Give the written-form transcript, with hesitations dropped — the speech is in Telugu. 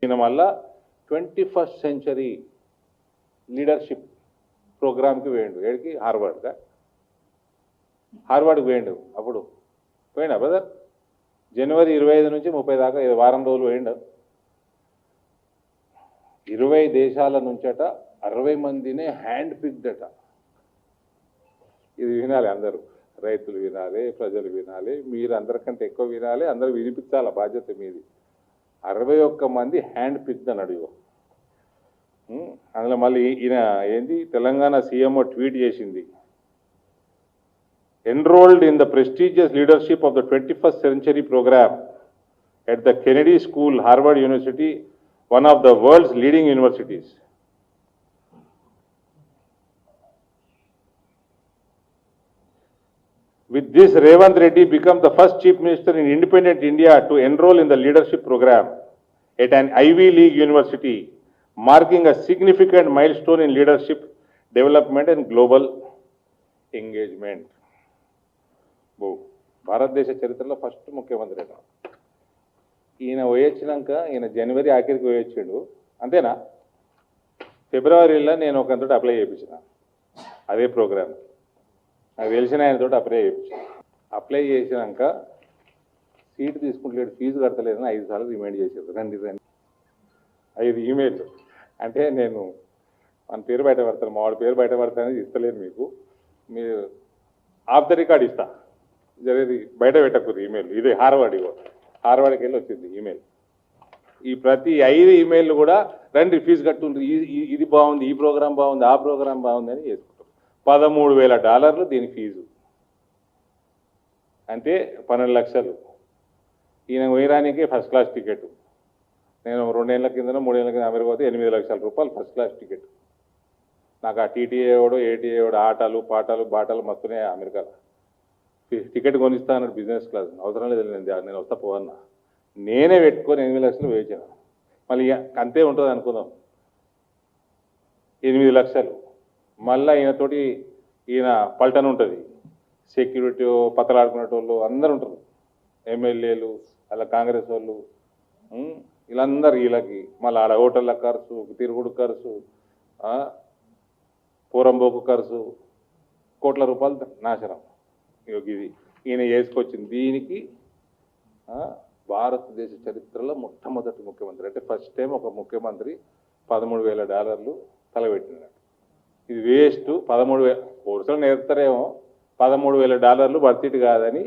ఈయన మళ్ళా 21st సెంచరీ లీడర్షిప్ ప్రోగ్రామ్కి వేయండు. ఏడికి? హార్వర్డ్కి వేయండు. అప్పుడు పోయిండా బ్రదర్? జనవరి 25 నుంచి 30 దాకా వారం రోజులు వేయండు. 20 దేశాల నుంచట 60 మందినే హ్యాండ్ పిక్డ్ అట. ఇది వినాలి అందరూ, రైతులు వినాలి, ప్రజలు వినాలి, మీరు అందరికంటే ఎక్కువ వినాలి, అందరూ వినిపించాల బాధ్యత మీది. 61 మంది హ్యాండ్ పిక్డ్ అని అడుగు. అందులో మళ్ళీ ఈయన ఏంది తెలంగాణ సీఎంఓ ట్వీట్ చేసింది, enrolled in the prestigious leadership of the 21st century program at the Kennedy School, Harvard University, one of the world's leading universities. With this, Revanth Reddy becomes the first chief minister in independent India to enroll in the leadership program at an Ivy League university, marking a significant milestone in leadership development and global engagement. భారతదేశ చరిత్రలో ఫస్ట్ ముఖ్యమంత్రి అట. ఈయన పోయొచ్చినాక ఈయన జనవరి ఆఖరికి పోయొచ్చిండు, అంతేనా? ఫిబ్రవరిలో నేను ఒకంతోటి అప్లై చేయించిన అదే ప్రోగ్రామ్, నాకు తెలిసిన ఆయనతో అప్లై చేయించిన. అప్లై చేసినాక సీట్ తీసుకుంటలేడు, ఫీజు కడతలేదని 5 సార్లు రిమైండ్ చేశారు, రండి 5 ఈమెయిల్. అంటే నేను మన పేరు బయట పడతాను, మా వాడి పేరు బయట పడతానని ఇస్తలేను మీకు, మీరు ఆఫ్ ద రికార్డ్ ఇస్తా, జరిగేది బయట పెట్టకూడదు ఈమెయిల్. ఇదే హార్వర్డ్కి వెళ్ళి వచ్చింది ఈమెయిల్. ఈ ప్రతి 5 ఈమెయిల్ కూడా రండి ఫీజు కట్టుండ్రు, ఇది బాగుంది, ఈ ప్రోగ్రాం బాగుంది, ఆ ప్రోగ్రాం బాగుంది అని చేసుకుంటారు. $13,000 దీని ఫీజు, అంటే 12 లక్షలు. ఈయన పోయడానికే ఫస్ట్ క్లాస్ టికెట్. నేను 2 ఏళ్ల కింద 3 ఏళ్ల కింద అమెరికా పోతే $8 లక్షల ఫస్ట్ క్లాస్ టికెట్. నాకు ఆ టీటీఏ వాడు ఏటీఏ వాడు ఆటలు పాటలు బాటలు మస్తున్నాయి. అమెరికాలో టికెట్ కొనిస్తా అన్నాడు బిజినెస్ క్లాస్, అవసరం లేదు, నేను వస్తా పోవన్నా. నేనే పెట్టుకొని 8 లక్షలు వేయించాను. మళ్ళీ అంతే ఉంటుంది అనుకుందాం, 8 లక్షలు. మళ్ళీ ఈయన పల్టన్ ఉంటుంది, సెక్యూరిటీ పత్తలాడుకునేటోళ్ళు అందరూ ఉంటారు, ఎమ్మెల్యేలు అలా కాంగ్రెస్ వాళ్ళు, వీళ్ళందరూ వీళ్ళకి మళ్ళీ ఆడ హోటళ్ళ ఖర్చు, తిరుగుడు ఖర్చు, పూరంబోకు ఖర్చు, కోట్ల రూపాయలు నాశనం. ఇది ఈయన చేసుకొచ్చింది. దీనికి భారతదేశ చరిత్రలో మొట్టమొదటి ముఖ్యమంత్రి, అంటే ఫస్ట్ టైం ఒక ముఖ్యమంత్రి $13,000 తలబెట్టినాడు. ఇది వేస్ట్. 13,000 కోర్సులు నేర్పుతారేమో, $13,000 వర్తిట్ కాదని